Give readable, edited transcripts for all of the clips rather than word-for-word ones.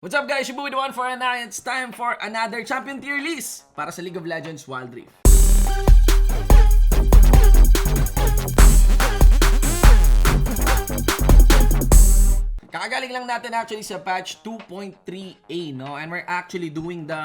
What's up guys, your boy the one for and it's time for another champion tier list para sa League of Legends Wild Rift. Kakagaling lang natin actually sa patch 2.3a, no? And we're actually doing the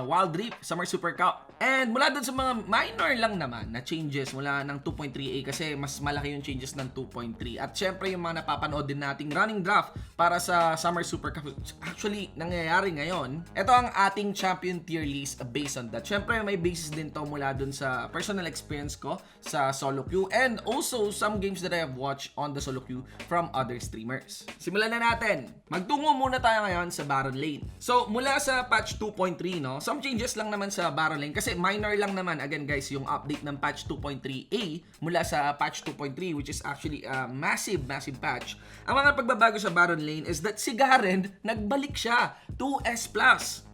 Wild Rift Summer Super Cup. And mula dun sa mga minor lang naman na changes mula ng 2.3a kasi mas malaki yung changes ng 2.3. At syempre yung mga napapanood din nating running draft para sa Summer Super Cup actually nangyayari ngayon. Ito ang ating champion tier list based on that. Syempre may basis din to mula dun sa personal experience ko sa solo queue and also some games that I have watched on the solo queue from other streamers. Simulan na natin. Magtungo muna tayo ngayon sa Baron Lane. So, mula sa patch 2.3, no, some changes lang naman sa Baron Lane kasi minor lang naman, again guys, yung update ng patch 2.3a mula sa patch 2.3 which is actually a massive patch. Ang mga pagbabago sa Baron Lane is that si Garen, nagbalik siya to S+.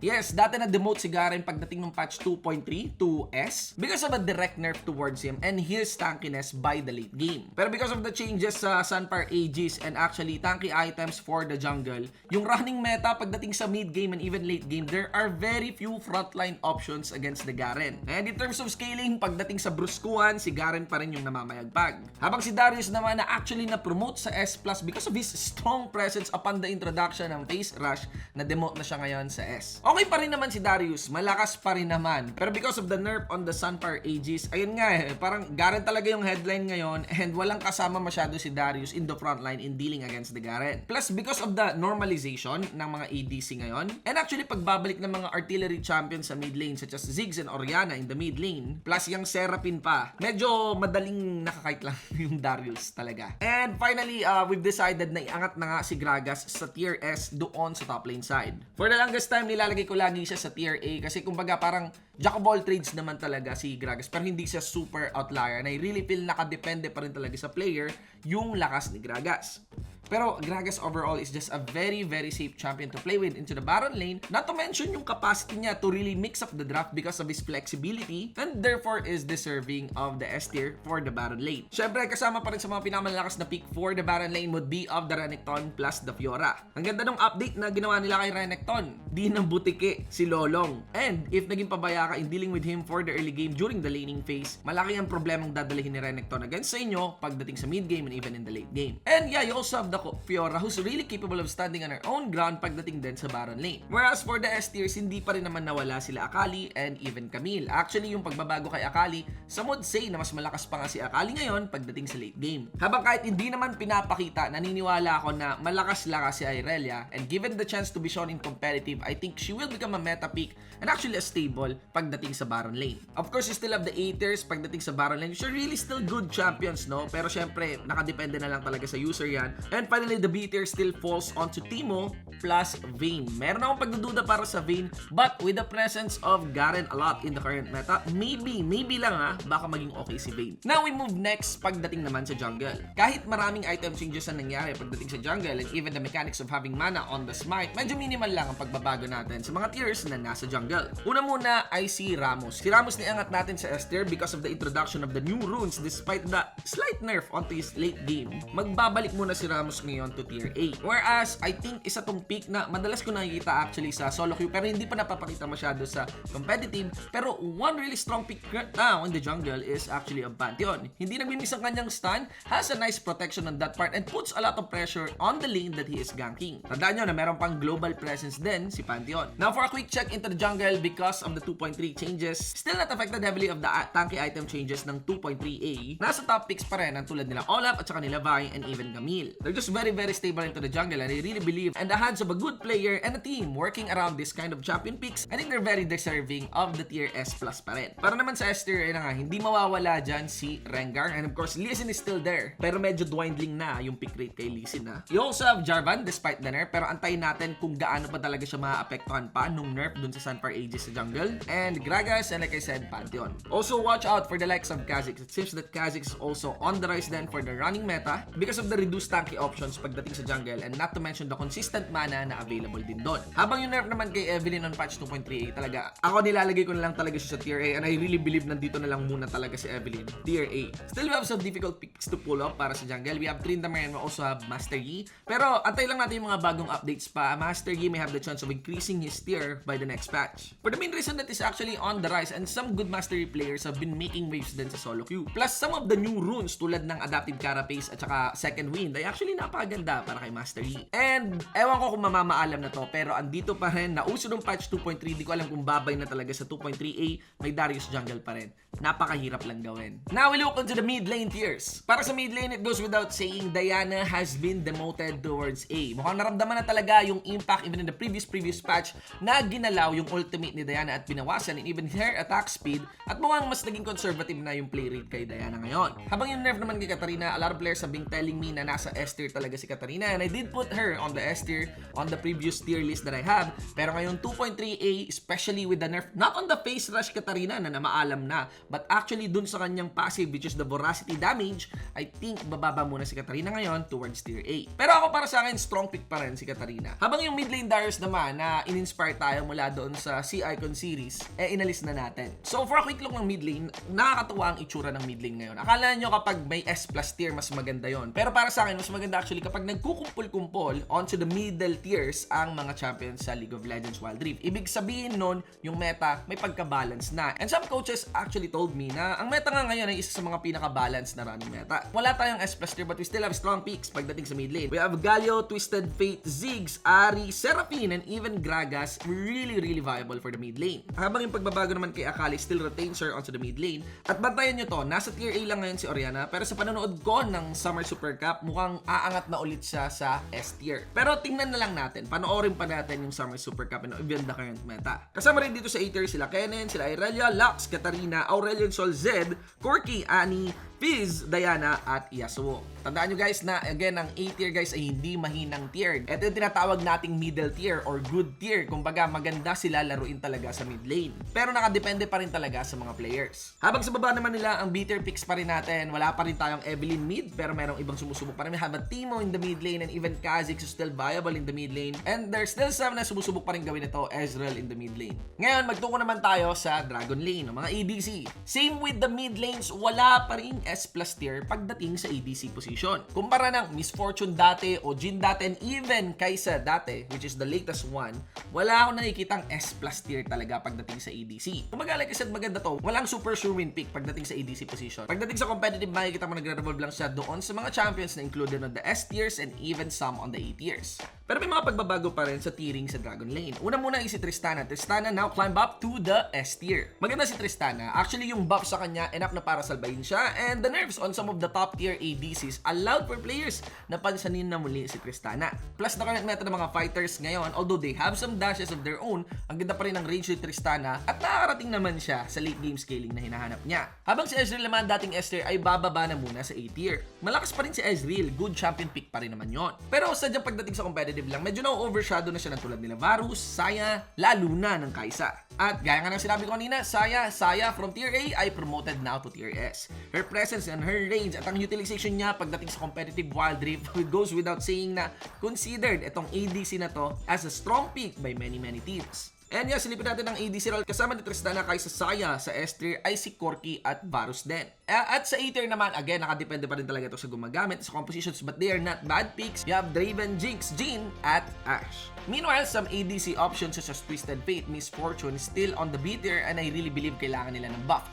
Yes, dati na-demote si Garen pagdating ng patch 2.3 to S because of a direct nerf towards him and his tankiness by the late game. Pero because of the changes sa Sunfire Aegis and actually tanky items for the jungle, yung running meta pagdating sa mid game and even late game, there are very few frontline options against the Garen. And in terms of scaling, pagdating sa bruskuhan, si Garen pa rin yung namamayagpag. Habang si Darius naman na actually na-promote sa S+, because of his strong presence upon the introduction ng Phase Rush, na-demote na siya ngayon sa S. Okay pa rin naman si Darius, malakas pa rin naman. Pero because of the nerf on the Sunfire Aegis, ayun nga parang Garen talaga yung headline ngayon and walang kasama masyado si Darius in the frontline in dealing against the Garen. Plus, because of the normalization ng mga ADC ngayon, and actually pagbabalik ng mga artillery champions sa mid lane such as Ziggs and Orianna in the mid lane, plus yung Seraphine pa, medyo madaling nakakait lang yung Darius talaga. And finally, we've decided na iangat na nga si Gragas sa tier S doon sa top lane side. For the longest time, nilalagay ko lagi siya sa tier A kasi kumbaga parang jack of all trades naman talaga si Gragas pero hindi siya super outlier and I really feel nakadepende pa rin talaga sa player yung lakas ni Gragas. Pero Gragas overall is just a very safe champion to play with into the Baron lane. Not to mention yung capacity niya to really mix up the draft because of his flexibility and therefore is deserving of the S tier for the Baron lane. Syempre kasama pa rin sa mga pinakamalakas na pick for the Baron lane would be of the Renekton plus the Fiora. Ang ganda ng update na ginawa nila kay Renekton. Di nang butike si Lolong. And if naging pabaya ka in dealing with him for the early game during the laning phase, malaki ang problemang dadalhin ni Renekton against sa inyo pagdating sa mid game and even in the late game. And yeah, you also have the Fiora who's really capable of standing on her own ground pagdating din sa Baron lane. Whereas for the S tiers, hindi pa rin naman nawala sila Akali and even Camille. Actually, yung pagbabago kay Akali, some would say na mas malakas pa nga si Akali ngayon pagdating sa late game. Habang kahit hindi naman pinapakita, naniniwala ako na malakas-lakas si Irelia and given the chance to be shown in competitive, I think she will become a meta pick and actually a stable pagdating sa Baron lane. Of course, you still have the A tiers pagdating sa Baron lane, which are really still good champions, no? Pero syempre, nakadepende na lang talaga sa user yan. And finally, the B tier still falls onto Teemo plus Vayne. Meron akong pagdududa para sa Vayne, but with the presence of Garen a lot in the current meta, maybe lang baka maging okay si Vayne. Now we move next pagdating naman sa jungle. Kahit maraming item changes na nangyari pagdating sa jungle and even the mechanics of having mana on the smite, medyo minimal lang ang pagbabago natin sa mga tiers na nasa jungle. Una muna ay si Ramos. Si Ramos niangat natin sa S tier because of the introduction of the new runes despite the slight nerf onto his late game. Magbabalik muna si Ramos ngayon to tier A. Whereas, I think isa tong pick na madalas ko nakikita actually sa solo queue pero hindi pa napapakita masyado sa competitive. Pero one really strong pick now in the jungle is actually a Pantheon. Hindi nagmimiss ang kanyang stun, has a nice protection on that part and puts a lot of pressure on the lane that he is ganking. Tandaan nyo na meron pang global presence din si Pantheon. Now for a quick check into the jungle because of the 2.3 changes, still not affected heavily of the tanky item changes ng 2.3a. Nasa top picks pa rin ang tulad nila Olaf at saka nila Vi and even Camille. They're just very stable into the jungle and I really believe in the hands of a good player and a team working around this kind of champion picks, I think they're very deserving of the tier S plus pa rin. Para naman sa S tier, nga, hindi mawawala dyan si Rengar and of course Lee Sin is still there pero medyo dwindling na yung pick rate kay Lee Sin na. You also have Jarvan despite the nerf pero antayin natin kung gaano pa talaga siya maapektuhan pa nung nerf dun sa Sunfire Aegis sa jungle and Gragas and like I said, Pantheon. Also watch out for the likes of Kha'Zix. It seems that Kha'Zix is also on the rise then for the running meta because of the reduced tanky option options pagdating sa jungle, and not to mention the consistent mana na available din doon. Habang yung nerf naman kay Evelynn on patch 2.3a, talaga ako nilalagay ko na lang talaga siya sa tier A, and I really believe nandito na lang muna talaga si Evelynn, tier A. Still, we have some difficult picks to pull up para sa jungle. We have Tryndamere and we also have Master Yi. Pero antay lang natin yung mga bagong updates pa. Master Yi may have the chance of increasing his tier by the next patch. For the main reason that is actually on the rise, and some good Master Yi players have been making waves din sa solo queue. Plus, some of the new runes tulad ng Adaptive Carapace at saka Second Wind ay actually napakaganda para kay Master Yi. And ewan ko kung mamamaalam na to, pero andito pa rin, nauso ng patch 2.3, di ko alam kung babay na talaga sa 2.3a, may Darius jungle pa rin. Napakahirap lang gawin. Now we look into the mid lane tiers. Para sa mid lane, it goes without saying, Diana has been demoted towards A. Mukhang naramdaman na talaga yung impact even in the previous patch na ginalaw yung ultimate ni Diana at binawasan and even her attack speed, at mukhang mas naging conservative na yung play rate kay Diana ngayon. Habang yung nerf naman kay Katarina, a lot of players have been telling me na nasa S tier talaga si Katarina, and I did put her on the S tier on the previous tier list that I have. Pero ngayon 2.3a, especially with the nerf, not on the face rush Katarina na namaalam na, but actually dun sa kanyang passive, which is the voracity damage, I think bababa muna si Katarina ngayon towards tier A. Pero ako, para sa akin, strong pick pa rin si Katarina. Habang yung mid lane Darius naman na in-inspire tayo mula doon sa Icon series, inalis na natin. So for a quick look ng mid lane, nakakatuwa ang itsura ng mid lane ngayon. Akala nyo kapag may S plus tier, mas maganda yon. Pero para sa akin, mas maganda actually kapag nagkukumpul-kumpul onto the middle tiers ang mga champions sa League of Legends Wild Rift. Ibig sabihin nun, yung meta may pagka-balance na. And some coaches actually told me na ang meta nga ngayon ay isa sa mga pinaka-balance na running meta. Wala tayong S plus tier, but we still have strong picks pagdating sa mid lane. We have Galio, Twisted Fate, Ziggs, Ari, Seraphine, and even Gragas, really viable for the mid lane. Habang yung pagbabago naman kay Akali still retains her onto the mid lane. At bantayan nyo to, nasa tier A lang ngayon si Orianna, pero sa panonood ko ng Summer Super Cup, mukhang aangat na ulit siya sa S tier. Pero tingnan na lang natin, panoorin pa natin yung Summer Super Cup and even the current meta. Kasama rin dito sa A tier sila Kennen, sila Irelia, Lux, Katarina, Aurelion Sol, Zed, Corki, Annie, Fizz, Diana, at Yasuo. Tandaan nyo guys na again, ang A tier guys ay hindi mahinang tier. Ito yung tinatawag nating middle tier or good tier. Kumbaga maganda sila laruin talaga sa mid lane. Pero nakadepende pa rin talaga sa mga players. Habang sa baba naman nila, ang B tier picks pa rin natin. Wala pa rin tayong Evelynn mid, pero merong ibang sumusubok pa rin. We have a Timo in the mid lane and even Kha'Zix is still viable in the mid lane. And there's still some na sumusubok pa rin gawin ito, Ezreal in the mid lane. Ngayon, magtungo naman tayo sa Dragon lane, mga ADC. Same with the mid lanes, wala pa rin S plus tier pagdating sa ADC position. Kumpara ng Miss Fortune dati o Jhin dati and even Kai'Sa dati, which is the latest one, wala akong nakikitang S plus tier talaga pagdating sa ADC. Kumbaga, like I said, maganda to. Walang super sure win pick pagdating sa ADC position. Pagdating sa competitive, makikita mo nagre-revolve lang siya doon sa mga champions na included on the S tiers and even some on the A tiers. Pero may mga pagbabago pa rin sa tiering sa Dragon lane. Una muna is si Tristana. Tristana now climb up to the S tier. Maganda si Tristana. Actually, yung buff sa kanya enough na para salbahin siya, and the nerfs on some of the top tier ADCs allowed for players na pansanin na muli si Tristana. Plus, the current meta ng mga fighters ngayon, although they have some dashes of their own, ang ganda pa rin ng range ni Tristana at nakakarating naman siya sa late game scaling na hinahanap niya. Habang si Ezreal naman dating S tier ay bababa na muna sa A tier. Malakas pa rin si Ezreal, good champion pick pa rin naman yon. Pero sadyang pagdating sa competitive lang, medyo na-overshadow na siya ng tulad nila Varus, Saya, lalo na ng Kai'Sa. At gaya nga ng sinabi ko kanina, Saya from tier A ay promoted now to tier S. Her presence and her range at ang utilization niya pagdating sa competitive Wild Rift, it goes without saying na considered itong ADC na to as a strong pick by many teams. And yeah, silipin natin ang ADC role. Kasama ni Tristana Kai'Sa Saya sa S tier ay si Corki at Varus din. At sa A tier naman, again, nakadepende pa rin talaga ito sa gumagamit sa compositions, but they are not bad picks. You have Draven, Jinx, Jhin, at Ashe. Meanwhile, some ADC options such as Twisted Fate, Miss Fortune still on the B tier, and I really believe kailangan nila ng buff.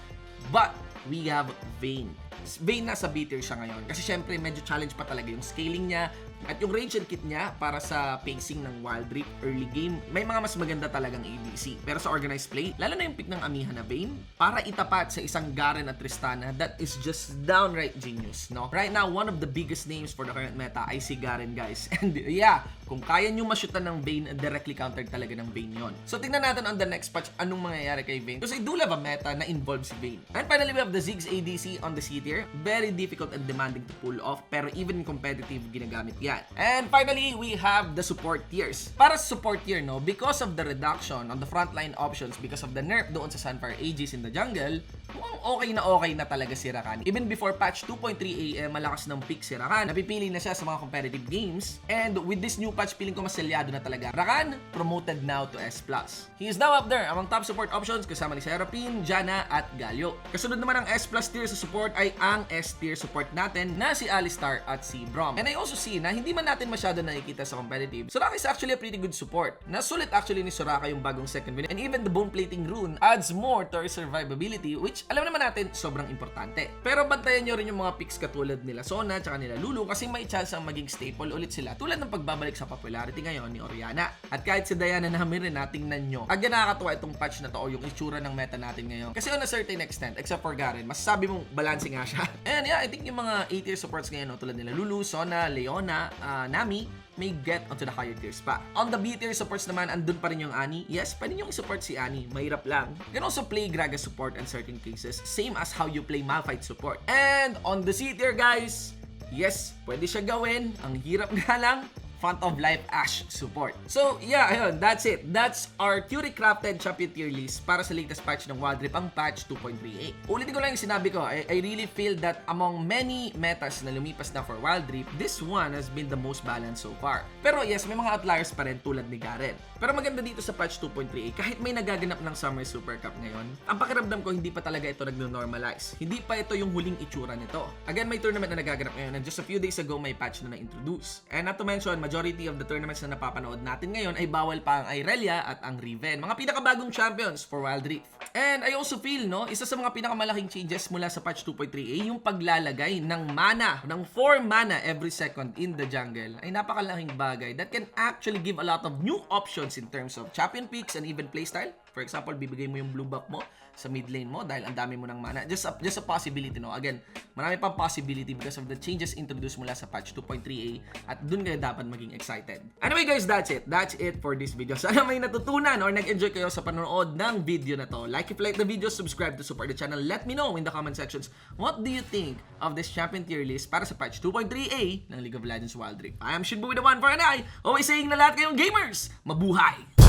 But we have Vayne. Vayne nasa B tier siya ngayon kasi syempre medyo challenge pa talaga yung scaling niya at yung range and kit niya para sa pacing ng Wild Rift early game. May mga mas maganda talagang ADC. Pero sa organized play, lalo na yung pick ng Amiha na Vayne para itapat sa isang Garen at Tristana, that is just downright genius, no? Right now, one of the biggest names for the current meta ay si Garen, guys. And yeah, kung kaya nyo masyutan ng Vayne, directly countered talaga ng Vayne yon. So tingnan natin on the next patch anong mangyayari kay Vayne. Because I do love a meta na involves si Vayne. And finally, we have the Ziggs ADC on the C tier. Very difficult and demanding to pull off, pero even competitive, ginagamit yan. And finally, we have the support tiers. Para sa support tier, no, because of the reduction on the frontline options, because of the nerf doon sa Sunfire Aegis in the jungle, mukhang okay na talaga si Rakan. Even before patch 2.3a, malakas ng pick si Rakan. Napipili na siya sa mga competitive games. And with this new patch, feeling ko mas selyado na talaga. Rakan, promoted now to S+. He is now up there among top support options kasama ni Serapin, Jana, at Galio. Kasunod naman ang S+ tier sa support ay ang S tier support natin na si Alistar at si Brom. And I also see na hindi man natin masyado nakikita sa competitive, Soraka is actually a pretty good support. Nasulit actually ni Soraka yung bagong second win. And even the bone plating rune adds more to her survivability, which alam naman natin sobrang importante. Pero bantayan nyo rin yung mga picks katulad nila Sona at nila Lulu kasi may chance ang maging staple ulit sila tulad ng pagbabalik sa popularity ngayon ni Oriana. At kahit si Diana namin rin natingnan nyo, agad nakakatuwa itong patch na to o yung itsura ng meta natin ngayon. Kasi on a certain extent, except for Garen, masasabi mong balancing nga siya. And yeah, I think yung mga A-tier supports ngayon, tulad nila Lulu, Sona, Leona, Nami, may get onto the higher tiers pa. On the B-tier supports naman, andun pa rin yung Annie. Yes, pwede nyo i-support si Annie. Mahirap lang. You can also play Gragas support in certain cases, same as how you play Malphite support. And on the C-tier, guys, yes, pwede siya gawin. Ang hirap nga lang, Font of Life Ash support. So, yeah, ayun, that's it. That's our Curie Crafted Champion tier list para sa latest patch ng Wild Rift, ang patch 2.38. Ulitin ko lang yung sinabi ko, I really feel that among many metas na lumipas na for Wild Rift, this one has been the most balanced so far. Pero yes, may mga outliers pa rin tulad ni Garen. Pero maganda dito sa patch 2.38, kahit may nagaganap ng Summer Super Cup ngayon, ang pakiramdam ko hindi pa talaga ito nagno-normalize. Hindi pa ito yung huling itsura nito. Again, may tournament na nagaganap ngayon and just a few days ago may patch na na-introduce. And not to mention, majority of the tournaments na napapanood natin ngayon ay bawal pa ang Irelia at ang Riven. Mga pinakabagong champions for Wild Rift. And I also feel, isa sa mga pinakamalaking changes mula sa patch 2.3a, yung paglalagay ng mana, ng 4 mana every second in the jungle ay napakalaking bagay that can actually give a lot of new options in terms of champion picks and even playstyle. For example, bibigay mo yung blue buff mo sa mid lane mo dahil ang dami mo ng mana. Just a possibility, Again, marami pang possibility because of the changes introduced mula sa patch 2.3a at dun kayo dapat maging excited. Anyway guys, that's it. That's it for this video. Sana may natutunan or nag-enjoy kayo sa panonood ng video na to. Like if you like the video, subscribe to support the channel. Let me know in the comment sections, what do you think of this champion tier list para sa patch 2.3a ng League of Legends Wild Rift? I am Shinbu with the one for an eye. Always saying na lahat kayong gamers, mabuhay!